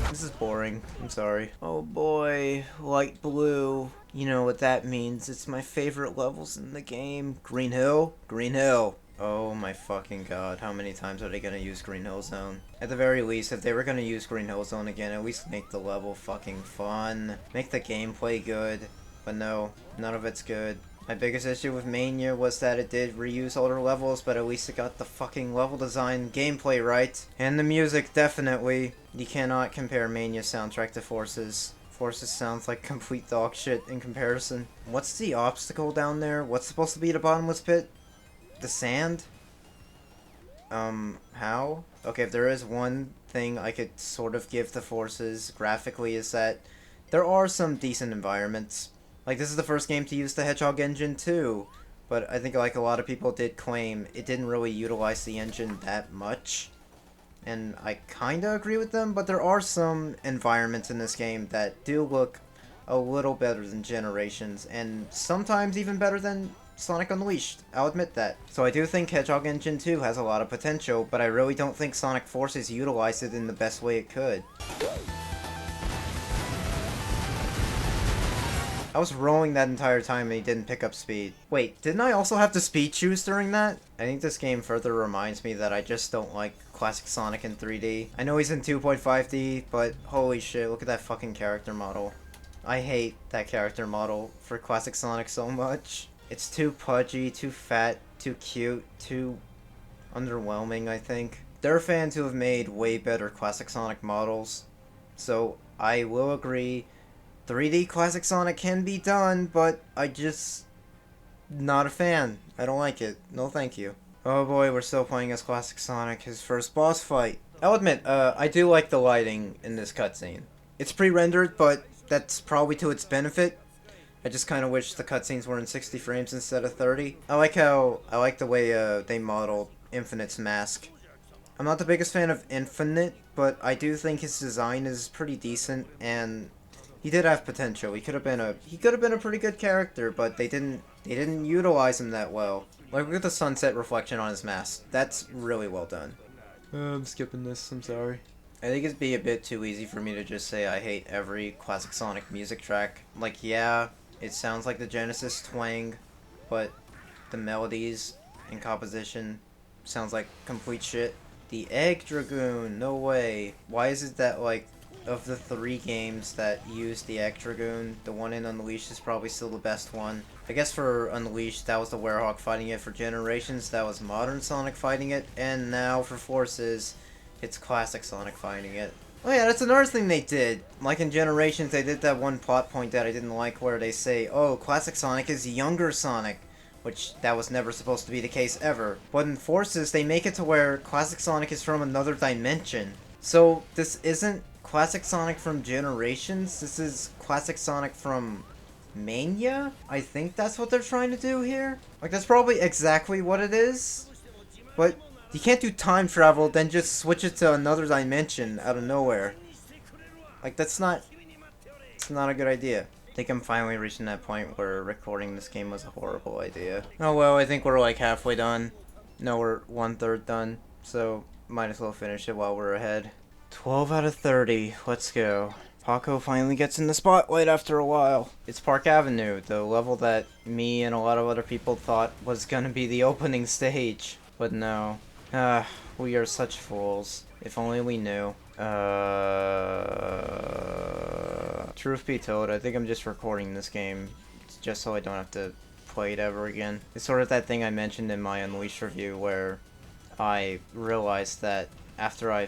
This is boring. I'm sorry. Oh boy, light blue. You know what that means. It's my favorite levels in the game. Green Hill? Green Hill. Oh my fucking god, how many times are they gonna use Green Hill Zone? At the very least, if they were gonna use Green Hill Zone again, at least make the level fucking fun. Make the gameplay good. But no, none of it's good. My biggest issue with Mania was that it did reuse older levels, but at least it got the fucking level design gameplay right. And the music, definitely. You cannot compare Mania's soundtrack to Force's. Forces sounds like complete dog shit in comparison. What's the obstacle down there? What's supposed to be the bottomless pit? The sand? How? Okay, if there is one thing I could sort of give the Forces graphically is that there are some decent environments. Like, this is the first game to use the Hedgehog engine too, but I think like a lot of people did claim it didn't really utilize the engine that much. And I kinda agree with them, but there are some environments in this game that do look a little better than Generations, and sometimes even better than Sonic Unleashed. I'll admit that. So I do think Hedgehog Engine 2 has a lot of potential, but I really don't think Sonic Forces utilized it in the best way it could. I was rolling that entire time and he didn't pick up speed. Wait, didn't I also have to speed choose during that? I think this game further reminds me that I just don't like classic Sonic in 3D. I know he's in 2.5D, but holy shit, look at that fucking character model. I hate that character model for classic Sonic so much. It's too pudgy, too fat, too cute, too underwhelming, I think. There are fans who have made way better classic Sonic models, so I will agree 3D Classic Sonic can be done, but I just not a fan. I don't like it. No thank you. Oh boy, we're still playing as Classic Sonic, his first boss fight. I'll admit, I do like the lighting in this cutscene. It's pre-rendered, but that's probably to its benefit. I just kind of wish the cutscenes were in 60 frames instead of 30. I like the way they modeled Infinite's mask. I'm not the biggest fan of Infinite, but I do think his design is pretty decent, and he did have potential. He could have been a pretty good character, but they didn't utilize him that well. Like, look at the sunset reflection on his mask. That's really well done. I'm skipping this, I'm sorry. I think it'd be a bit too easy for me to just say I hate every classic Sonic music track. Like, yeah, it sounds like the Genesis twang, but the melodies and composition sounds like complete shit. The Egg Dragoon, no way. Why is it that, like, of the 3 games that use the Egg Dragoon, the one in Unleashed is probably still the best one. I guess for Unleashed, that was the Werehog fighting it. For Generations, that was modern Sonic fighting it. And now for Forces, it's classic Sonic fighting it. Oh yeah, that's another thing they did. Like in Generations, they did that one plot point that I didn't like where they say, oh, classic Sonic is younger Sonic. Which, that was never supposed to be the case ever. But in Forces, they make it to where classic Sonic is from another dimension. So, this isn't classic Sonic from Generations, this is classic Sonic from Mania? I think that's what they're trying to do here. Like, that's probably exactly what it is. But you can't do time travel, then just switch it to another dimension out of nowhere. Like, it's not a good idea. I think I'm finally reaching that point where recording this game was a horrible idea. Oh well, I think we're like halfway done. No, we're 1/3 done. So, might as well finish it while we're ahead. 12 out of 30. Let's go. Paco finally gets in the spotlight after a while. It's Park Avenue, the level that me and a lot of other people thought was gonna be the opening stage. But no. We are such fools. If only we knew. Truth be told, I think I'm just recording this game just so I don't have to play it ever again. It's sort of that thing I mentioned in my Unleashed review where I realized that after I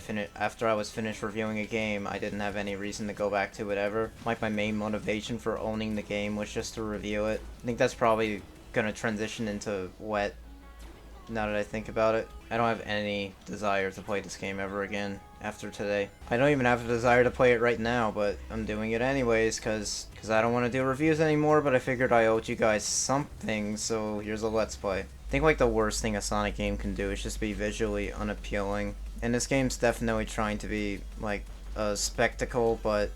was finished reviewing a game, I didn't have any reason to go back to it ever. Like, my main motivation for owning the game was just to review it. I think that's probably gonna transition into W.E.T, now that I think about it. I don't have any desire to play this game ever again after today. I don't even have a desire to play it right now, but I'm doing it anyways, cause I don't want to do reviews anymore, but I figured I owed you guys something, so here's a Let's Play. I think, like, the worst thing a Sonic game can do is just be visually unappealing. And this game's definitely trying to be, like, a spectacle, but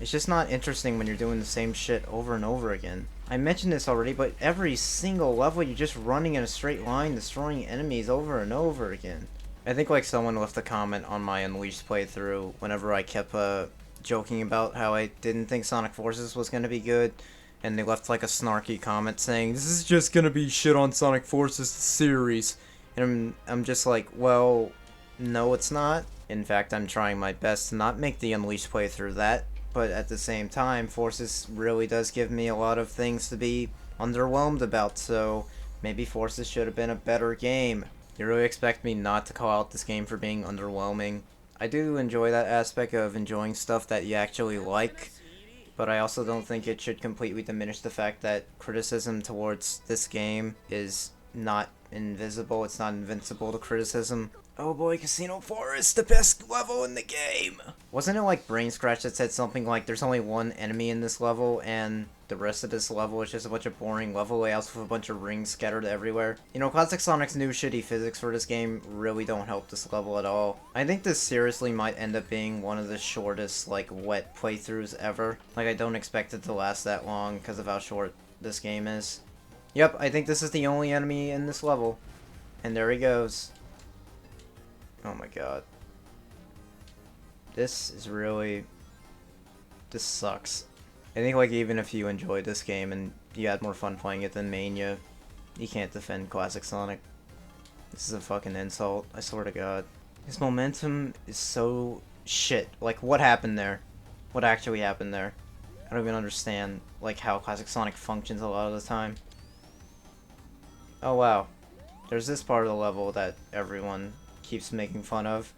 it's just not interesting when you're doing the same shit over and over again. I mentioned this already, but every single level you're just running in a straight line, destroying enemies over and over again. I think like someone left a comment on my Unleashed playthrough whenever I kept joking about how I didn't think Sonic Forces was gonna be good, and they left like a snarky comment saying this is just gonna be shit on Sonic Forces series, and I'm just like, well, no, it's not. In fact, I'm trying my best to not make the Unleashed playthrough that, but at the same time, Forces really does give me a lot of things to be underwhelmed about, so maybe Forces should have been a better game. You really expect me not to call out this game for being underwhelming? I do enjoy that aspect of enjoying stuff that you actually like, but I also don't think it should completely diminish the fact that criticism towards this game is not invisible, it's not invincible to criticism. Oh boy, Casino Forest, the best level in the game! Wasn't it like Brain Scratch that said something like there's only one enemy in this level and the rest of this level is just a bunch of boring level layouts with a bunch of rings scattered everywhere? You know, Classic Sonic's new shitty physics for this game really don't help this level at all. I think this seriously might end up being one of the shortest, like, wet playthroughs ever. Like, I don't expect it to last that long because of how short this game is. Yep, I think this is the only enemy in this level. And there he goes. Oh my god. This is really... This sucks. I think, like, even if you enjoyed this game and you had more fun playing it than Mania, you can't defend Classic Sonic. This is a fucking insult, I swear to god. His momentum is so shit. Like, what happened there? What actually happened there? I don't even understand, like, how Classic Sonic functions a lot of the time. Oh wow. There's this part of the level that everyone keeps making fun of.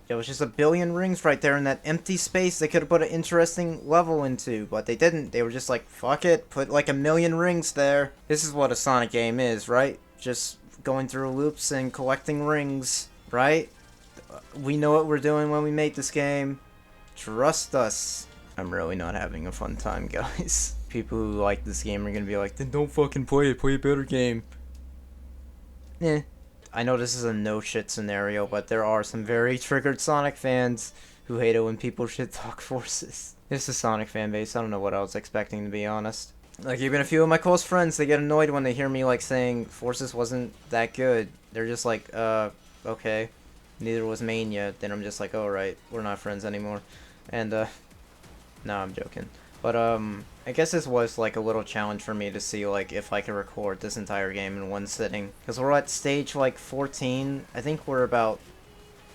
There was just a billion rings right there in that empty space they could have put an interesting level into, but they didn't. They were just like, fuck it, put like a million rings there. This is what a Sonic game is, right? Just going through loops and collecting rings, right? We know what we're doing when we made this game. Trust us. I'm really not having a fun time, guys. People who like this game are gonna be like, then don't fucking play it, play a better game. Eh. I know this is a no-shit scenario, but there are some very triggered Sonic fans who hate it when people shit-talk Forces. This is Sonic fanbase, I don't know what I was expecting, to be honest. Like, even a few of my close friends, they get annoyed when they hear me, like, saying Forces wasn't that good. They're just like, okay. Neither was Mania. Then I'm just like, alright, we're not friends anymore. And, no, I'm joking. But, I guess this was, like, a little challenge for me to see, like, if I could record this entire game in one sitting. Because we're at stage, like, 14. I think we're about...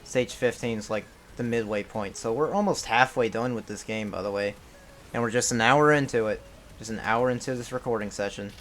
Stage 15 is, like, the midway point. So we're almost halfway done with this game, by the way. And we're just an hour into it. Just an hour into this recording session.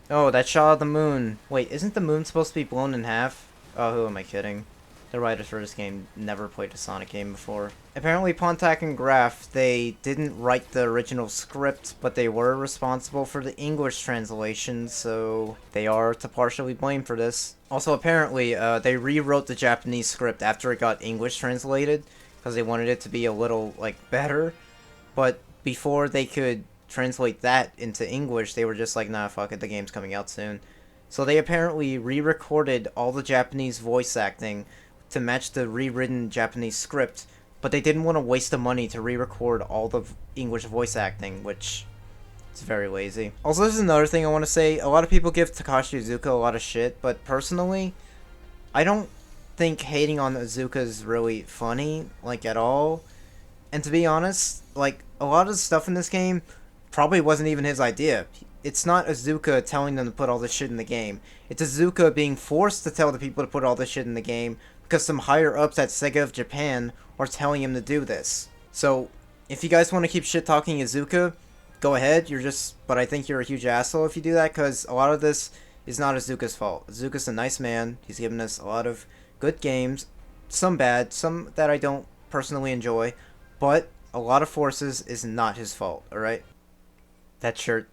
Oh, that shot of the moon. Wait, isn't the moon supposed to be blown in half? Oh, who am I kidding? The writers for this game never played a Sonic game before. Apparently, Pontac and Graf, they didn't write the original script, but they were responsible for the English translation, so they are to partially blame for this. Also, apparently, they rewrote the Japanese script after it got English translated, because they wanted it to be a little, like, better. But before they could translate that into English, they were just like, nah, fuck it, the game's coming out soon. So they apparently re-recorded all the Japanese voice acting to match the rewritten Japanese script, but they didn't want to waste the money to re-record all the English voice acting, which is very lazy. Also, this is another thing I want to say. A lot of people give Takashi Iizuka a lot of shit, but personally, I don't think hating on Iizuka is really funny, like, at all. And to be honest, like, a lot of the stuff in this game probably wasn't even his idea. It's not Iizuka telling them to put all this shit in the game. It's Iizuka being forced to tell the people to put all this shit in the game because some higher-ups at Sega of Japan are telling him to do this. So, if you guys want to keep shit-talking Iizuka, go ahead, but I think you're a huge asshole if you do that, because a lot of this is not Iizuka's fault. Iizuka's a nice man, he's given us a lot of good games, some bad, some that I don't personally enjoy, but a lot of Forces is not his fault, alright? That shirt,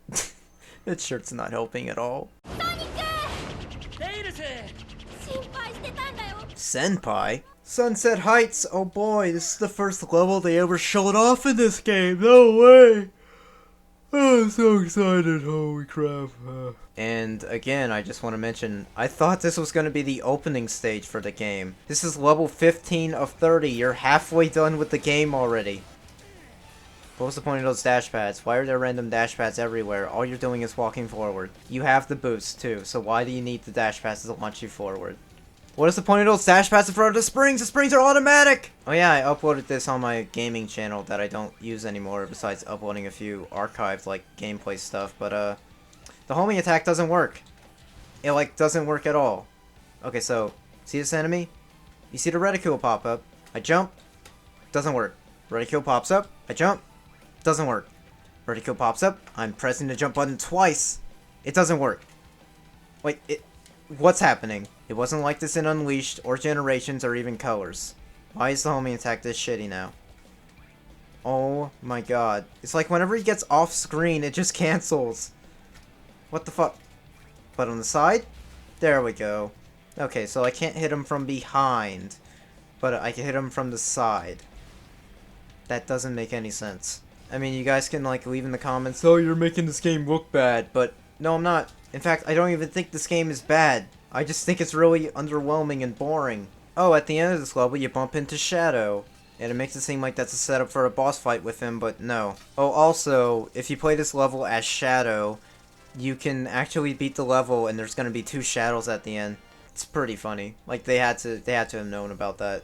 that shirt's not helping at all. Senpai? Sunset Heights! Oh boy, this is the first level they ever showed off in this game! No way! Oh, I'm so excited, holy crap. And again, I just want to mention, I thought this was going to be the opening stage for the game. This is level 15 of 30, you're halfway done with the game already. What was the point of those dash pads? Why are there random dash pads everywhere? All you're doing is walking forward. You have the boost too, so why do you need the dash pads to launch you forward? What is the point of those dash pads in front of the springs? The springs are automatic! Oh yeah, I uploaded this on my gaming channel that I don't use anymore, besides uploading a few archived, like, gameplay stuff, but, the homing attack doesn't work. It, like, doesn't work at all. Okay, so, see this enemy? You see the reticule pop up. I jump. Doesn't work. Reticule pops up. I jump. Doesn't work. Reticule pops up. I'm pressing the jump button twice. It doesn't work. Wait, what's happening? It wasn't like this in Unleashed, or Generations, or even Colors. Why is the homing attack this shitty now? Oh my god. It's like whenever he gets off screen, it just cancels. What the fuck? But on the side? There we go. Okay, so I can't hit him from behind, but I can hit him from the side. That doesn't make any sense. I mean, you guys can, like, leave in the comments, oh, you're making this game look bad, but no, I'm not. In fact, I don't even think this game is bad. I just think it's really underwhelming and boring. Oh, at the end of this level, you bump into Shadow. And it makes it seem like that's a setup for a boss fight with him, but no. Oh, also, if you play this level as Shadow, you can actually beat the level and there's gonna be 2 shadows at the end. It's pretty funny. Like, they had to have known about that.